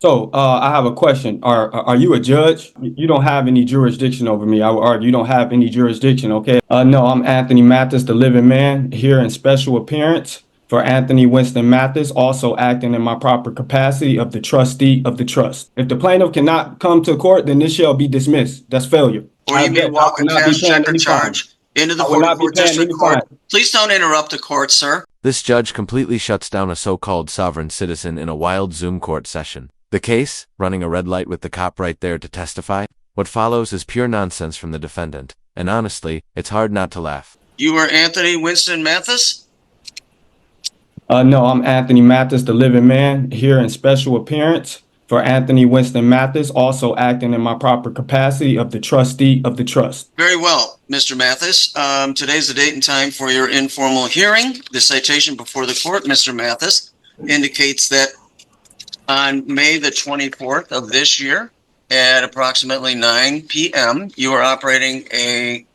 I have a question. Are you a judge? You don't have any jurisdiction over me. I would argue you don't have any jurisdiction, okay? No, I'm Anthony Mathis, the living man, here in special appearance for Anthony Winston Mathis, also acting in my proper capacity of the trustee of the trust. If the plaintiff cannot come to court, then this shall be dismissed. That's failure. Or you may walk a cash check or charge into the 44th District Court. Please don't interrupt the court, sir. This judge completely shuts down a so-called sovereign citizen in a wild Zoom court session. The case, running a red light with the cop right there to testify, what follows is pure nonsense from the defendant, and honestly, it's hard not to laugh. You are Anthony Winston Mathis? No, I'm Anthony Mathis, the living man, here in special appearance for Anthony Winston Mathis, also acting in my proper capacity of the trustee of the trust. Very well, Mr. Mathis. Today's the date and time for your informal hearing. The citation before the court, Mr. Mathis, indicates that on May the 24th of this year at approximately 9 p.m., you are operating a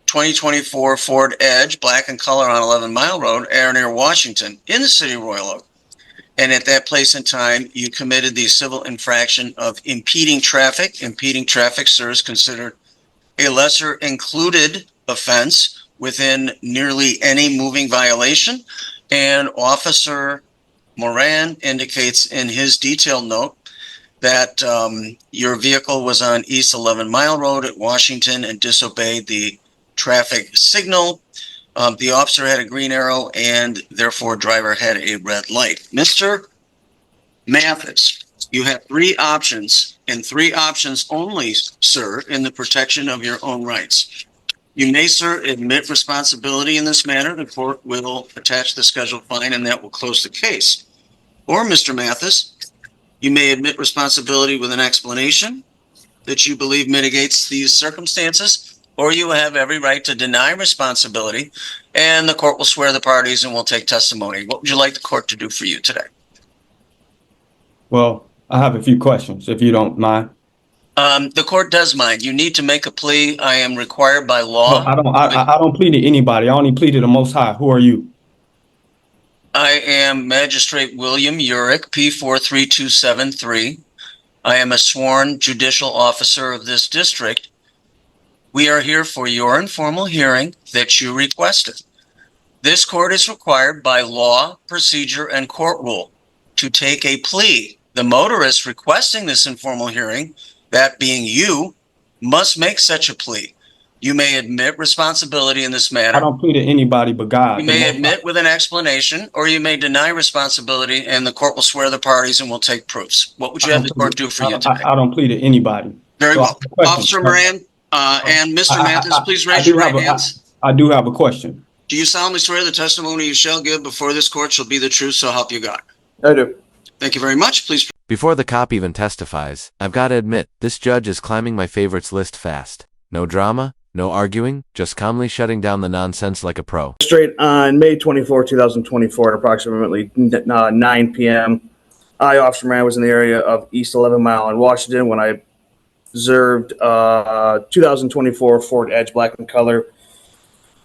2024 Ford Edge, black in color, on 11 Mile Road, near Washington, in the city of Royal Oak. And at that place and time, you committed the civil infraction of impeding traffic. Impeding traffic, sir, is considered a lesser included offense within nearly any moving violation. And Officer Moran indicates in his detailed note that your vehicle was on East 11 Mile Road at Washington and disobeyed the traffic signal. The officer had a green arrow and therefore driver had a red light. Mr. Mathis, you have three options and three options only, sir, in the protection of your own rights. You may, sir, admit responsibility in this matter. The court will attach the scheduled fine and that will close the case. Or, Mr. Mathis, you may admit responsibility with an explanation that you believe mitigates these circumstances, or you have every right to deny responsibility and the court will swear the parties and will take testimony. What would you like the court to do for you today? Well, I have a few questions, if you don't mind. The court does mind. You need to make a plea. I am required by law. No, I don't plead to anybody. I only plead to the Most High. Who are you? I am Magistrate William Urick, P43273. I am a sworn judicial officer of this district. We are here for your informal hearing that you requested. This court is required by law, procedure, and court rule to take a plea. The motorist requesting this informal hearing, that being you, must make such a plea. You may admit responsibility in this matter. I don't plead to anybody but God. You may admit with an explanation, or you may deny responsibility, and the court will swear the parties and will take proofs. What would you have the court do for you today? I don't plead to anybody. Very well. Officer Moran and Mr. Mathis, please raise your right hands. I do have a question. Do you solemnly swear the testimony you shall give before this court shall be the truth, so help you God? I do. Thank you very much. Please. Before the cop even testifies, I've got to admit, this judge is climbing my favorites list fast. No drama, no arguing, just calmly shutting down the nonsense like a pro. Straight on May 24, 2024 at approximately 9 p.m. I, Officer Moran, was in the area of East 11 Mile in Washington when I observed 2024 Ford Edge, black in color,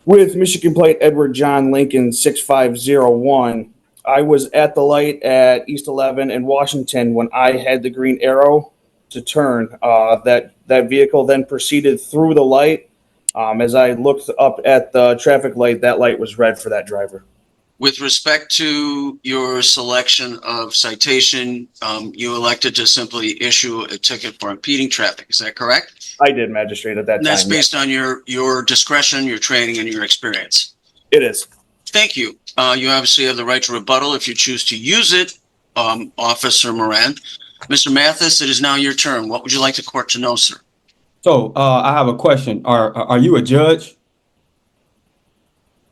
with Michigan plate Edward John Lincoln 6501. I was at the light at East 11 in Washington when I had the green arrow to turn. That vehicle then proceeded through the light. As I looked up at the traffic light, that light was red for that driver. With respect to your selection of citation, you elected to simply issue a ticket for impeding traffic. Is that correct? I did, Magistrate, at that time. That's based on your discretion, your training, and your experience. It is. Thank you. You obviously have the right to rebuttal if you choose to use it, Officer Moran. Mr. Mathis, it is now your turn. What would you like the court to know, sir? So I have a question. Are you a judge?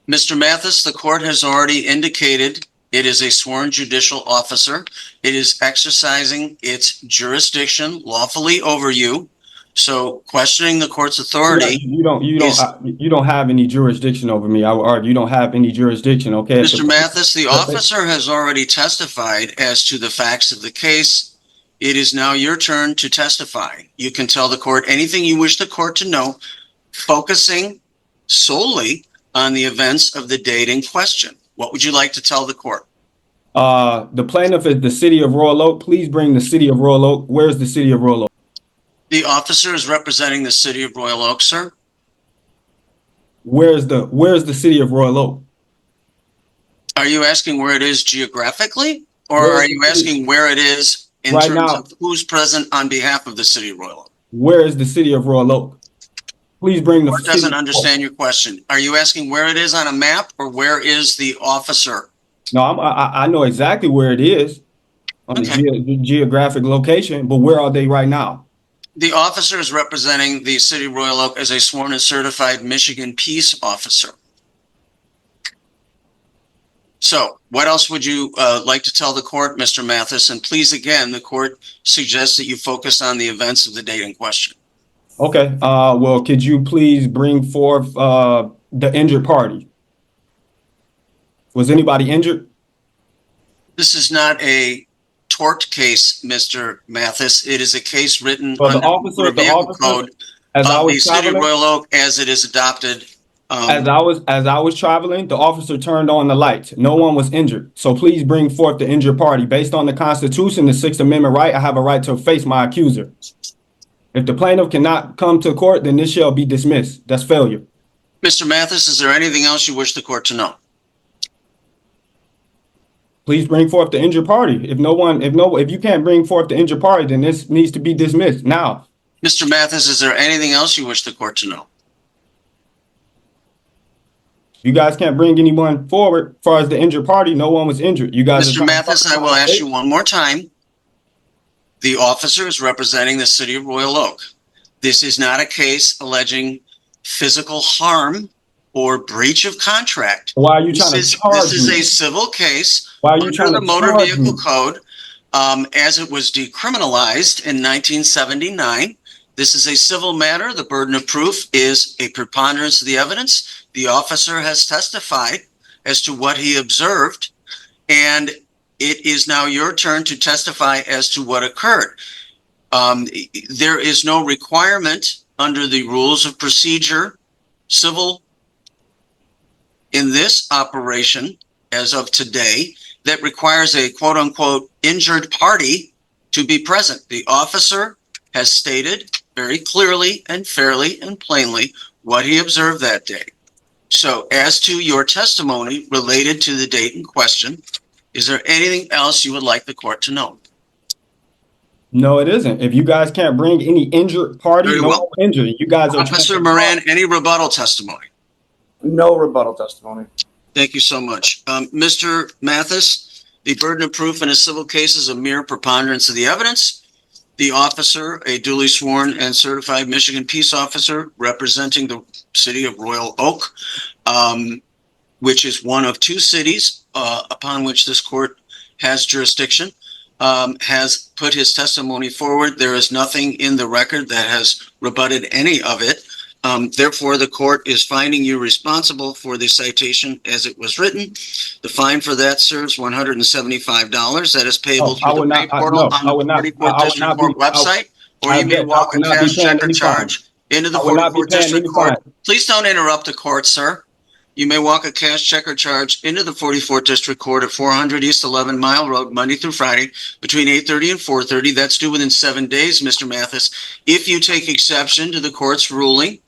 Mr. Mathis, the court has already indicated it is a sworn judicial officer. It is exercising its jurisdiction lawfully over you. So questioning the court's authority. You don't have any jurisdiction over me. I would argue you don't have any jurisdiction. Okay. Mr. Mathis, the officer has already testified as to the facts of the case. It is now your turn to testify. You can tell the court anything you wish the court to know, focusing solely on the events of the date in question. What would you like to tell the court? The plaintiff is the city of Royal Oak. Please bring the city of Royal Oak. Where's the city of Royal Oak? The officer is representing the city of Royal Oak, sir. Where's the city of Royal Oak? Are you asking where it is geographically, or Where is are the you city? asking where it is in Right terms now. of who's present on behalf of the city of Royal Oak? Where is the city of Royal Oak? Please bring the Court city. doesn't understand your question. Are you asking where it is on a map, or where is the officer? No, I know exactly where it is on Okay. the geographic location, but where are they right now? The officer is representing the city of Royal Oak as a sworn and certified Michigan peace officer. So what else would you like to tell the court, Mr. Mathis? And please, again, the court suggests that you focus on the events of the date in question. Okay. Well, could you please bring forth the injured party? Was anybody injured? This is not a tort case, Mr. Mathis. It is a case written Well, under the motor vehicle code as I of the was city of traveling, Royal Oak as it is adopted. as I was traveling, the officer turned on the lights. No one was injured. So please bring forth the injured party. Based on the Constitution, the Sixth Amendment right, I have a right to face my accuser. If the plaintiff cannot come to court, then this shall be dismissed. That's failure. Mr. Mathis, is there anything else you wish the court to know? Please bring forth the injured party. If you can't bring forth the injured party, then this needs to be dismissed now. Mr. Mathis, is there anything else you wish the court to know? You guys can't bring anyone forward as far as the injured party. No one was injured. You guys. Mr. Mathis, I will ask you one more time. The officer is representing the city of Royal Oak. This is not a case alleging physical harm or breach of contract. Why are you trying to charge me? This is a civil case Why are you under trying the to motor charge vehicle me? code as it was decriminalized in 1979. This is a civil matter. The burden of proof is a preponderance of the evidence. The officer has testified as to what he observed, and it is now your turn to testify as to what occurred. There is no requirement under the rules of procedure, civil, in this operation as of today, that requires a quote unquote injured party to be present. The officer has stated very clearly and fairly and plainly what he observed that day. So as to your testimony related to the date in question, is there anything else you would like the court to know? No, it isn't. If you guys can't bring any injured party, Very no well. one injured. You guys are. Officer Moran, any rebuttal testimony? No rebuttal testimony. Thank you so much. Mr. Mathis, the burden of proof in a civil case is a mere preponderance of the evidence. The officer, a duly sworn and certified Michigan peace officer representing the city of Royal Oak, which is one of two cities upon which this court has jurisdiction, has put his testimony forward. There is nothing in the record that has rebutted any of it. Therefore, the court is finding you responsible for the citation as it was written. The fine for that serves $175. That is payable through the pay portal on the 44th District Court website, or you may walk a cash check or charge into the 44th District Court. Please don't interrupt the court, sir. You may walk a cash check or charge into the 44th District Court at 400 East 11 Mile Road, Monday through Friday, between 8:30 and 4:30. That's due within 7 days, Mr. Mathis. If you take exception to the court's ruling,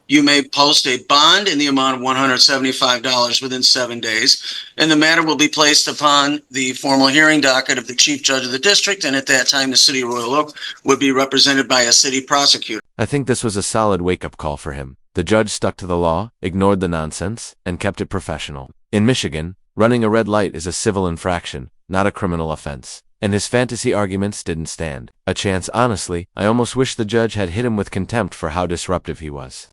you may post a bond in the amount of $175 within 7 days, and the matter will be placed upon the formal hearing docket of the chief judge of the district, and at that time, the city of Royal Oak would be represented by a city prosecutor. I think this was a solid wake-up call for him. The judge stuck to the law, ignored the nonsense, and kept it professional. In Michigan, running a red light is a civil infraction, not a criminal offense. And his fantasy arguments didn't stand a chance. Honestly, I almost wish the judge had hit him with contempt for how disruptive he was.